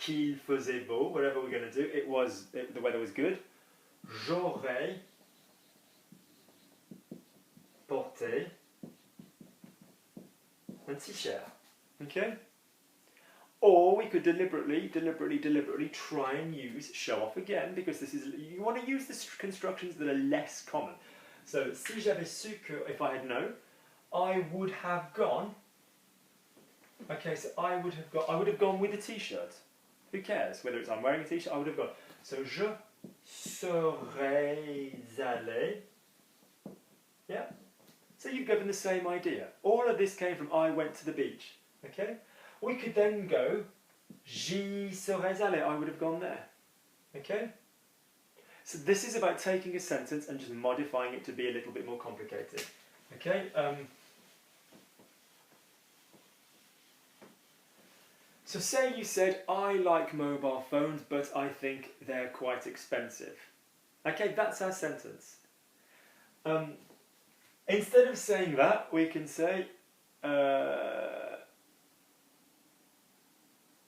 qu'il faisait beau, whatever we're going to do, the weather was good. J'aurais porté un t-shirt. Okay? Or we could deliberately try and use show off again, because this is, you want to use the constructions that are less common. So, si j'avais su que, if I had known, I would have gone. Okay, so I would have gone with a t-shirt. Who cares whether it's I'm wearing a t-shirt? I would have gone. So je serais allé. Yeah. So you've given the same idea. All of this came from I went to the beach. Okay. We could then go j'y serais allé. I would have gone there. Okay. So this is about taking a sentence and just modifying it to be a little bit more complicated. Okay. So say you said, I like mobile phones, but I think they're quite expensive. Okay, that's our sentence. Instead of saying that, we can say,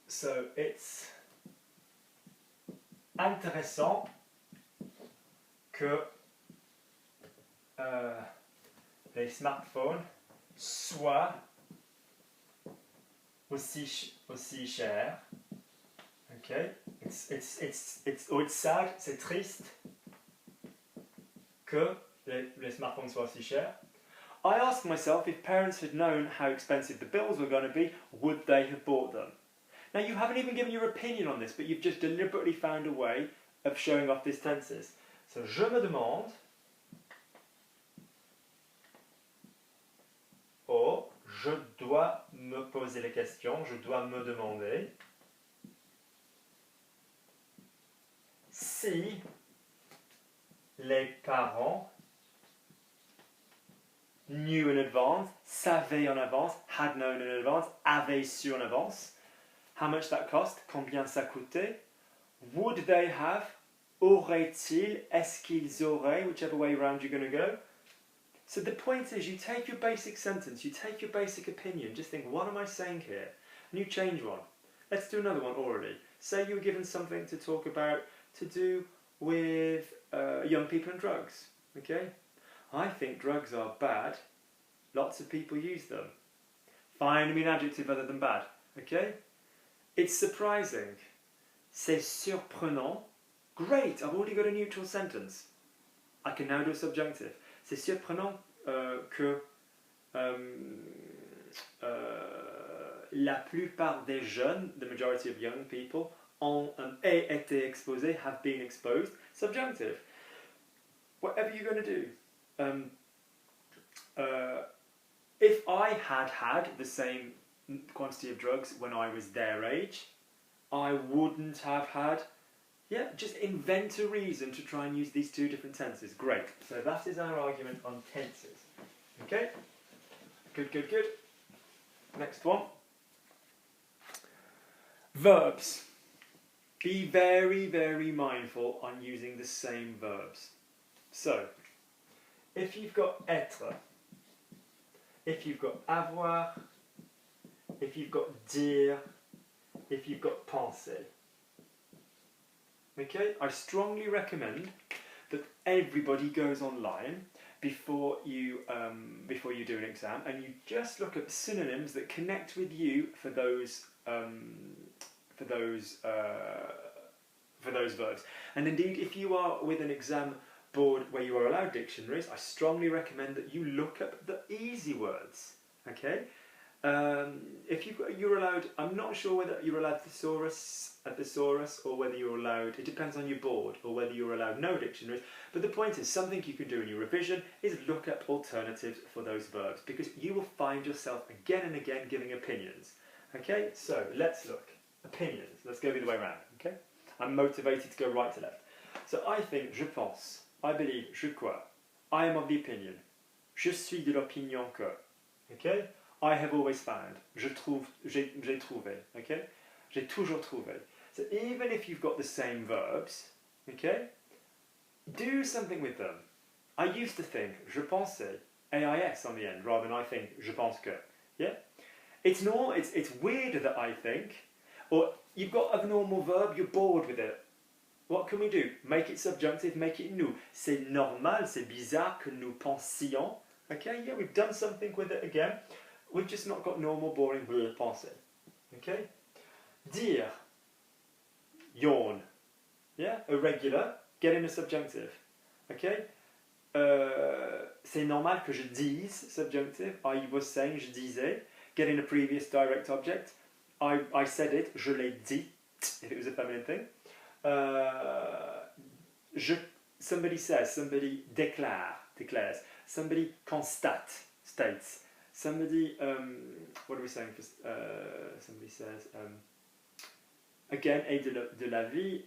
so it's intéressant que les smartphones soient aussi cher. Okay, it's sad, c'est triste que les smartphones soient aussi chers. I asked myself, if parents had known how expensive the bills were going to be, would they have bought them? Now you haven't even given your opinion on this, but you've just deliberately found a way of showing off these tenses. So je me demande, or je dois me poser les questions, je dois me demander si les parents knew in advance, savaient en avance, had known in advance, avaient su en avance, how much that cost, combien ça coûtait, would they have, auraient-ils, est-ce qu'ils auraient, whichever way around you're going to go. So the point is, you take your basic sentence, you take your basic opinion, just think, what am I saying here? And you change one. Let's do another one orally. Say you were given something to talk about to do with young people and drugs. Okay? I think drugs are bad. Lots of people use them. Find me an adjective other than bad. Okay? It's surprising. C'est surprenant. Great, I've already got a neutral sentence. I can now do a subjunctive. C'est surprenant que la plupart des jeunes, the majority of young people, aient été exposés, have been exposed. Subjunctive. Whatever you're going to do. If I had had the same quantity of drugs when I was their age, I wouldn't have had. Yeah, just invent a reason to try and use these two different tenses. Great. So that is our argument on tenses. Okay? Good, good, good. Next one. Verbs. Be very, very mindful on using the same verbs. So, if you've got être, if you've got avoir, if you've got dire, if you've got penser. Okay, I strongly recommend that everybody goes online before you do an exam, and you just look at synonyms that connect with you for those verbs. And indeed, if you are with an exam board where you are allowed dictionaries, I strongly recommend that you look up the easy words. Okay. If you're allowed, I'm not sure whether you're allowed a thesaurus or whether you're allowed, it depends on your board, or whether you're allowed no dictionaries, but the point is, something you can do in your revision is look up alternatives for those verbs, because you will find yourself again and again giving opinions. Okay, so let's look. Opinions, let's go the other way around, okay? I'm motivated to go right to left. So I think, je pense, I believe, je crois, I am of the opinion, je suis de l'opinion que, okay? I have always found. Je trouve, j'ai trouvé. Okay? J'ai toujours trouvé. So even if you've got the same verbs, okay, do something with them. I used to think, je pensais, AIS on the end, rather than I think, je pense que. Yeah? It's weird that I think, Or you've got a normal verb, you're bored with it. What can we do? Make it subjunctive, make it nous. C'est normal, c'est bizarre que nous pensions. Okay, yeah, we've done something with it again. We've just not got normal, boring penser. Okay? Dire. Yawn. Yeah, irregular. Get in a subjunctive. Okay? C'est normal que je dise, subjunctive. I was saying, je disais. Get in a previous direct object. I said it, je l'ai dit, if it was a feminine thing. Somebody says, somebody declares. Somebody constate, states. Somebody, what are we saying? Somebody says, again, et de la vie,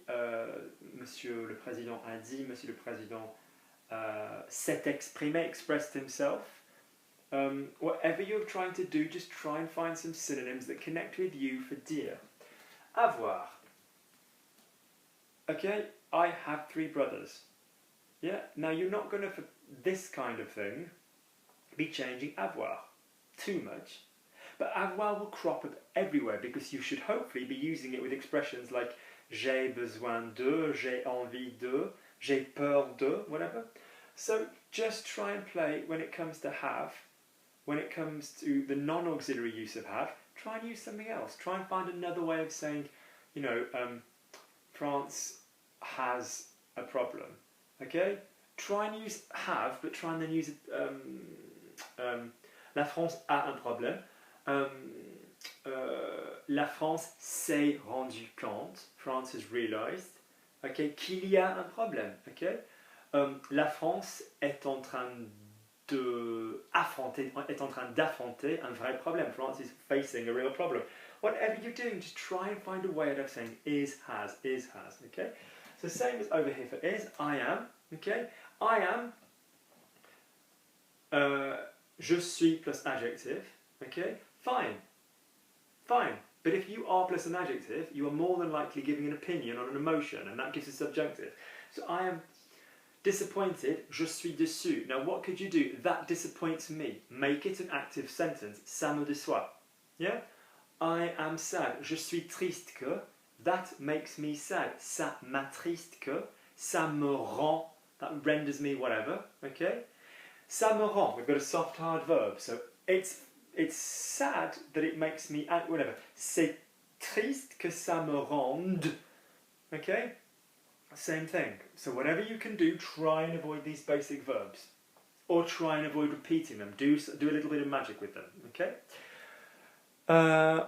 Monsieur le Président a dit, Monsieur le Président s'est exprimé, expressed himself. Whatever you're trying to do, just try and find some synonyms that connect with you for dire. Avoir. Okay, I have 3 brothers. Yeah, now you're not going to, for this kind of thing, be changing avoir too much. But avoir will crop up everywhere because you should hopefully be using it with expressions like j'ai besoin de, j'ai envie de, j'ai peur de, whatever. So just try and play when it comes to have, when it comes to the non-auxiliary use of have, try and use something else. Try and find another way of saying, you know, France has a problem. Okay? Try and use have, but try and then use la France a un problème. La France s'est rendu compte. France has realized. Okay? Qu'il y a un problème. Okay? La France est en train d'affronter un vrai problème. France is facing a real problem. Whatever you're doing, just try and find a way of saying is, has, okay? So same as over here for is, I am, okay? I am, je suis plus adjective, okay? Fine. But if you are plus an adjective, you are more than likely giving an opinion on an emotion, and that gives a subjunctive. So I am disappointed, je suis déçu. Now what could you do? That disappoints me. Make it an active sentence. Ça me déçoit. Yeah? I am sad. Je suis triste que. That makes me sad. Ça m'attriste que. Ça me rend. That renders me whatever. Okay? Ça me rend. We've got a soft hard verb. So it's sad that it makes me whatever. C'est triste que ça me rende. Okay? Same thing. So whatever you can do, try and avoid these basic verbs. Or try and avoid repeating them. Do a little bit of magic with them. Okay?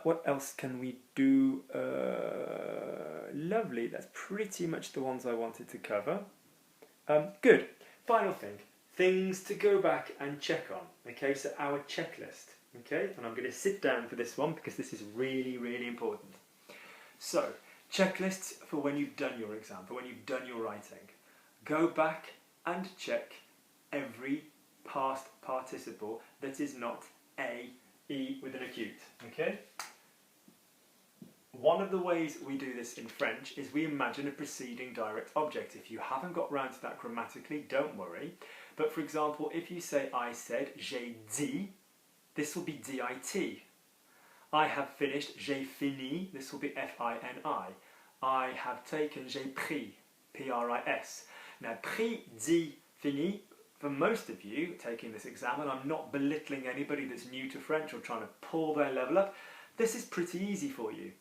What else can we do? Lovely. That's pretty much the ones I wanted to cover. Good. Final thing. Things to go back and check on. Okay, so our checklist. Okay, and I'm going to sit down for this one because this is really, really important. So, checklists for when you've done your exam, for when you've done your writing. Go back and check every past participle that is not a, e with an acute. Okay? One of the ways we do this in French is we imagine a preceding direct object. If you haven't got round to that grammatically, don't worry. But for example, if you say I said, j'ai dit, this will be dit. I have finished, j'ai fini, this will be fini. I have taken, j'ai pris, pris. Now, pris, dit, fini, for most of you taking this exam, and I'm not belittling anybody that's new to French or trying to pull their level up, this is pretty easy for you.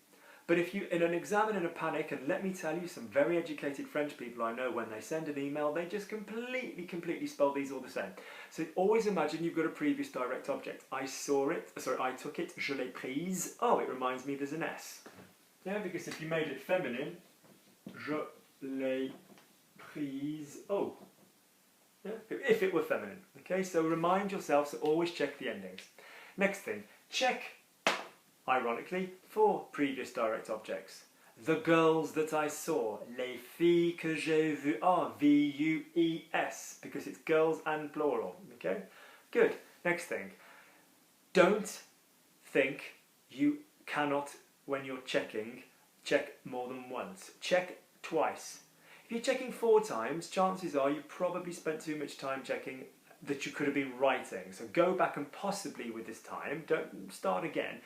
But if you're in an exam and in a panic, and let me tell you, some very educated French people I know, when they send an email, they just completely spell these all the same. So always imagine you've got a previous direct object. I saw it, sorry, I took it, je l'ai prise. Oh, it reminds me there's an S. Yeah, because if you made it feminine, je l'ai prise. Oh. Yeah, if it were feminine. Okay, so remind yourself, so always check the endings. Next thing, check, ironically, for previous direct objects. The girls that I saw, les filles que j'ai vues, V-U-E-S, because it's girls and plural, okay? Good. Next thing, don't think you cannot, when you're checking, check more than once. Check twice. If you're checking 4 times, chances are you probably spent too much time checking that you could have been writing. So go back and possibly with this time, don't start again,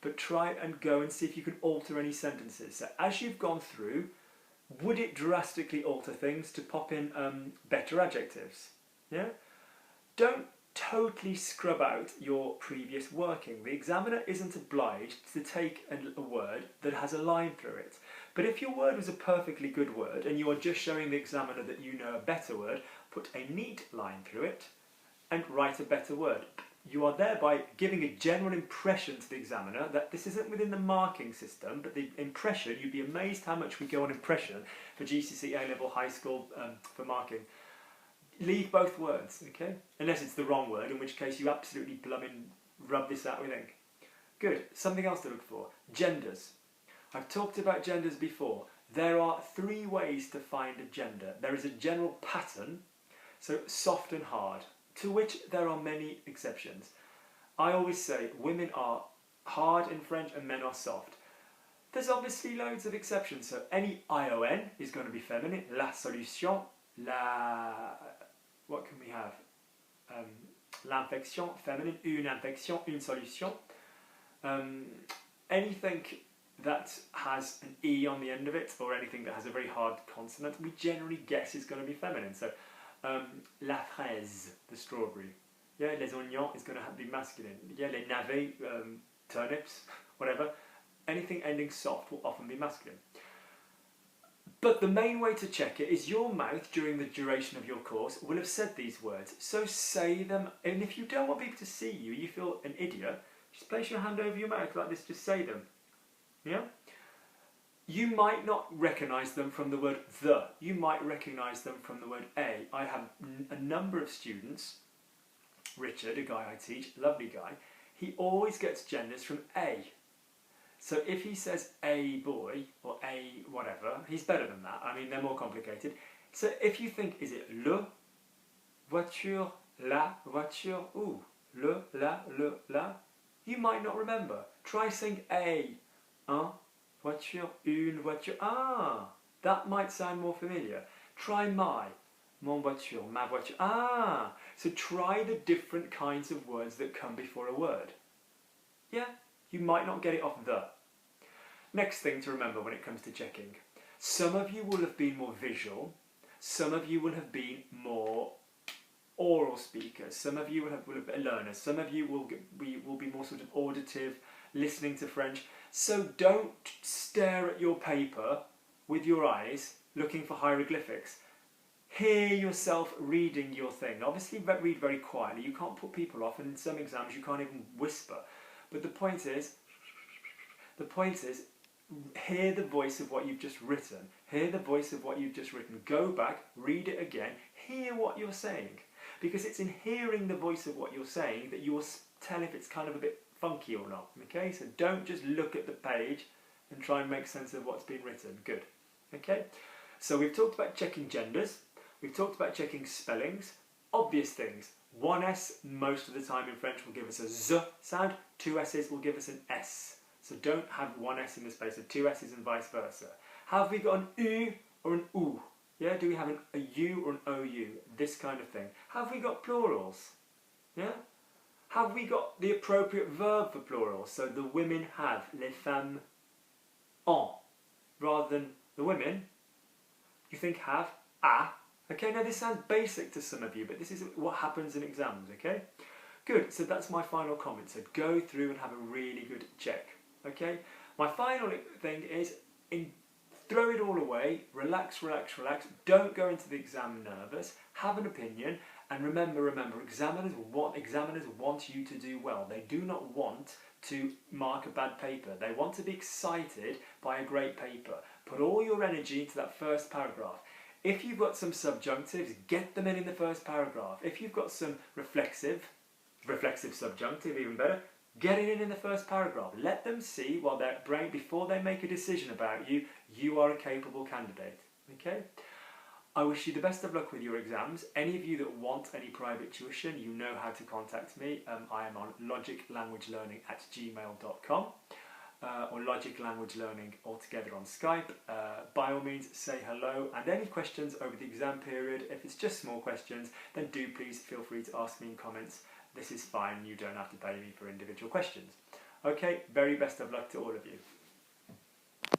but try and go and see if you can alter any sentences. So as you've gone through, would it drastically alter things to pop in better adjectives? Yeah? Don't totally scrub out your previous working. The examiner isn't obliged to take a word that has a line through it. But if your word was a perfectly good word and you are just showing the examiner that you know a better word, put a neat line through it and write a better word. You are thereby giving a general impression to the examiner that this isn't within the marking system, but the impression, you'd be amazed how much we go on impression for GCSE, A-level, high school, for marking. Leave both words, okay? Unless it's the wrong word, in which case you absolutely blooming rub this out with ink. Good. Something else to look for. Genders. I've talked about genders before. There are 3 ways to find a gender. There is a general pattern, so soft and hard, to which there are many exceptions. I always say women are hard in French and men are soft. There's obviously loads of exceptions, so any ION is going to be feminine. La solution, what can we have? L'infection, feminine, une infection, une solution. Anything that has an E on the end of it, or anything that has a very hard consonant, we generally guess is going to be feminine. So, la fraise, the strawberry. Yeah, les oignons is going to be masculine. Yeah, les navets, turnips, whatever. Anything ending soft will often be masculine. But the main way to check it is your mouth during the duration of your course will have said these words. So say them, and if you don't want people to see you, you feel an idiot, just place your hand over your mouth like this, just say them. Yeah? You might not recognise them from the word the. You might recognise them from the word a. I have a number of students, Richard, a guy I teach, lovely guy, he always gets genders from a. So if he says a boy or a whatever, he's better than that. I mean, they're more complicated. So if you think, is it le, voiture, la, voiture, ou, le, la, you might not remember. Try saying a, un, voiture, une voiture. Ah, that might sound more familiar. Try my, mon voiture, ma voiture. Ah, so try the different kinds of words that come before a word. Yeah? You might not get it off the. Next thing to remember when it comes to checking. Some of you will have been more visual. Some of you will have been more oral speakers. Some of you will have been learners. Some of you will be more sort of auditive, listening to French. So don't stare at your paper with your eyes looking for hieroglyphics. Hear yourself reading your thing. Obviously read very quietly. You can't put people off, and in some exams you can't even whisper. But the point is, hear the voice of what you've just written. Hear the voice of what you've just written. Go back, read it again, hear what you're saying. Because it's in hearing the voice of what you're saying that you will tell if it's kind of a bit funky or not. Okay, so don't just look at the page and try and make sense of what's been written. Good. Okay, so we've talked about checking genders. We've talked about checking spellings. Obvious things. One S most of the time in French will give us a Z sound. 2 S's will give us an S. So don't have 1 S in the space of 2 S's and vice versa. Have we got an U or an OO? Yeah, do we have a U or an OU? This kind of thing. Have we got plurals? Yeah? Have we got the appropriate verb for plurals? So the women have, les femmes ont, rather than the women, you think have, a. Okay, now this sounds basic to some of you, but this is what happens in exams, okay? Good, so that's my final comment. So go through and have a really good check, okay? My final thing is, throw it all away, relax, relax, relax. Don't go into the exam nervous, have an opinion, and remember, examiners want you to do well. They do not want to mark a bad paper. They want to be excited by a great paper. Put all your energy into that first paragraph. If you've got some subjunctives, get them in the first paragraph. If you've got some reflexive subjunctive, even better, get it in the first paragraph. Let them see while their brain, before they make a decision about you, you are a capable candidate. Okay? I wish you the best of luck with your exams. Any of you that want any private tuition, you know how to contact me. I am on LogicLanguageLearning@gmail.com. Or LogicLanguageLearning altogether on Skype. By all means, say hello, and any questions over the exam period, if it's just small questions, then do please feel free to ask me in comments. This is fine, you don't have to pay me for individual questions. Okay, very best of luck to all of you.